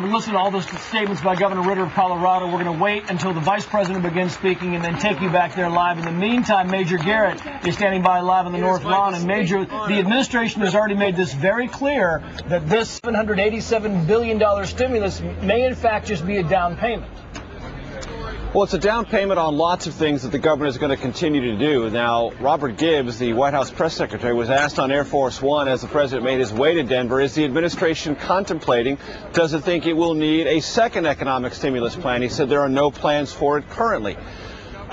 We listened to all those statements by Governor Ritter of Colorado. We're going to wait until the vice president begins speaking and then take you back there live. In the meantime, Major Garrett is standing by live on the North Lawn. And Major, the administration has already made this very clear that this $787 billion stimulus may in fact just be a down payment. Well, it's a down payment on lots of things that the government is going to continue to do. Now, Robert Gibbs, the White House press secretary, was asked on Air Force One as the president made his way to Denver, is the administration contemplating, does it think it will need a second economic stimulus plan? He said there are no plans for it currently.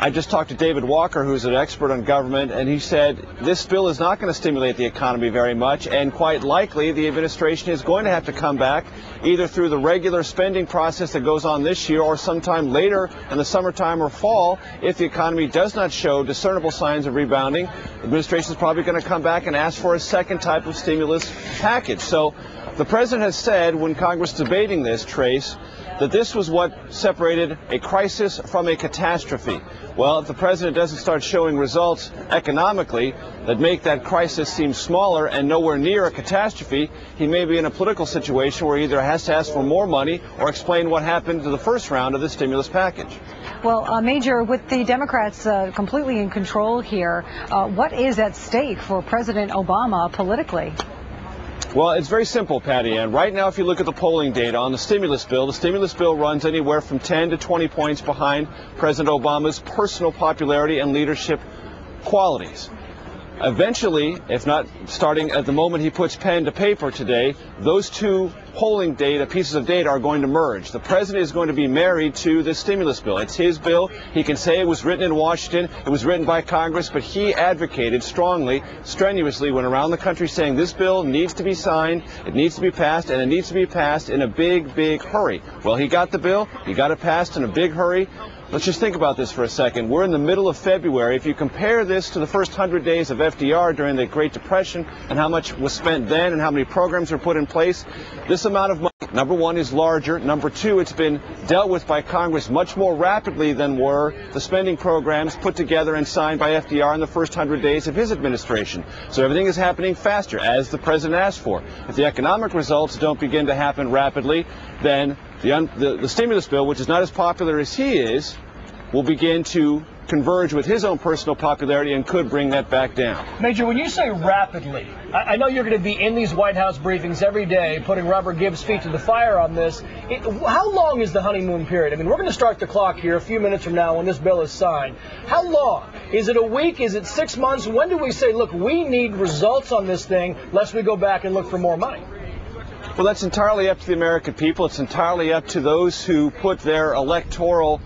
I just talked to David Walker, who's an expert on government, and he said this bill is not going to stimulate the economy very much, and quite likely the administration is going to have to come back either through the regular spending process that goes on this year or sometime later in the summertime or fall. If the economy does not show discernible signs of rebounding, the administration is probably going to come back and ask for a second type of stimulus package. So the president has said when Congress is debating this, Trace, that this was what separated a crisis from a catastrophe. Well, if the president doesn't start showing results economically that make that crisis seem smaller and nowhere near a catastrophe, he may be in a political situation where he either has to ask for more money or explain what happened to the first round of the stimulus package. Well, Major, with the Democrats completely in control here, what is at stake for President Obama politically? Well, it's very simple, Patty Ann. Right now, if you look at the polling data on the stimulus bill runs anywhere from 10 to 20 points behind President Obama's personal popularity and leadership qualities. Eventually, if not starting at the moment he puts pen to paper today, those two polling data, pieces of data, are going to merge. The president is going to be married to the stimulus bill. It's his bill. He can say it was written in Washington, it was written by Congress, but he advocated strongly, strenuously, went around the country saying this bill needs to be signed, it needs to be passed, and it needs to be passed in a big, big hurry. Well, he got the bill, he got it passed in a big hurry. Let's just think about this for a second. We're in the middle of February. If you compare this to the first 100 days of FDR during the Great Depression and how much was spent then and how many programs were put in place, this amount of money, number one, is larger. Number two, it's been dealt with by Congress much more rapidly than were the spending programs put together and signed by FDR in the first 100 days of his administration. So everything is happening faster, as the president asked for. If the economic results don't begin to happen rapidly, then the stimulus bill, which is not as popular as he is, will begin to converge with his own personal popularity and could bring that back down. Major, when you say rapidly, I know you're going to be in these White House briefings every day, putting Robert Gibbs' feet to the fire on this. How long is the honeymoon period? I mean, we're going to start the clock here a few minutes from now when this bill is signed. How long? Is it a week? Is it 6 months? When do we say, look, we need results on this thing, lest we go back and look for more money? Well, that's entirely up to the American people. It's entirely up to those who put their electoral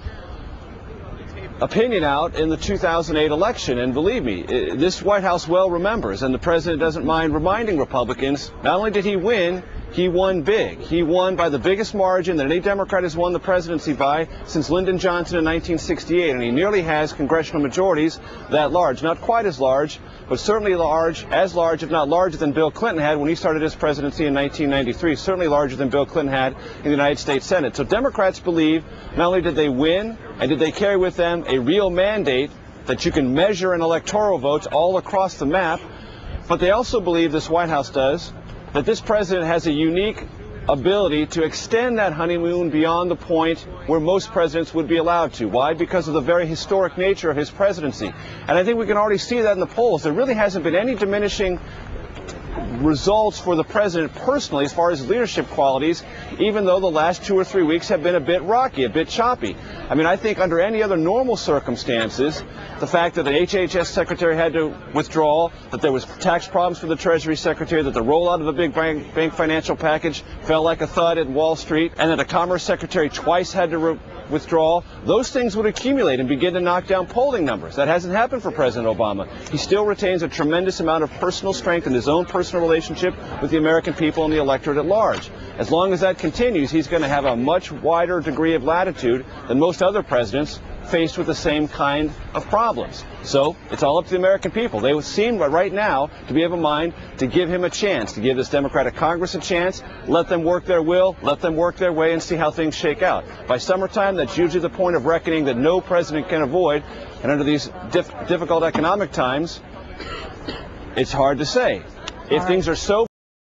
opinion out in the 2008 election. And believe me, this White House well remembers, and the president doesn't mind reminding Republicans, not only did he win, he won big. He won by the biggest margin that any Democrat has won the presidency by since Lyndon Johnson in 1968, and he nearly has congressional majorities that large. Not quite as large, but certainly large, as large, if not larger than Bill Clinton had when he started his presidency in 1993, certainly larger than Bill Clinton had in the United States Senate. So Democrats believe not only did they win, and did they carry with them a real mandate that you can measure in electoral votes all across the map, but they also believe, this White House does, that this president has a unique ability to extend that honeymoon beyond the point where most presidents would be allowed to. Why? Because of the very historic nature of his presidency. And I think we can already see that in the polls. There really hasn't been any diminishing results for the president personally as far as leadership qualities, even though the last 2 or 3 weeks have been a bit rocky, a bit choppy. I mean, I think under any other normal circumstances, the fact that the HHS secretary had to withdraw, that there was tax problems for the Treasury secretary, that the rollout of the big bank financial package fell like a thud at Wall Street, and that the Commerce secretary twice had to withdraw, those things would accumulate and begin to knock down polling numbers. That hasn't happened for President Obama. He still retains a tremendous amount of personal strength in his own personal relationship with the American people and the electorate at large. As long as that continues, he's going to have a much wider degree of latitude than most other presidents faced with the same kind of problems. So it's all up to the American people. They seem right now to be of a mind to give him a chance, to give this Democratic Congress a chance, let them work their will, let them work their way, and see how things shake out. By summertime, that's usually the point of reckoning that no president can avoid, and under these difficult economic times, it's hard to say. If things are so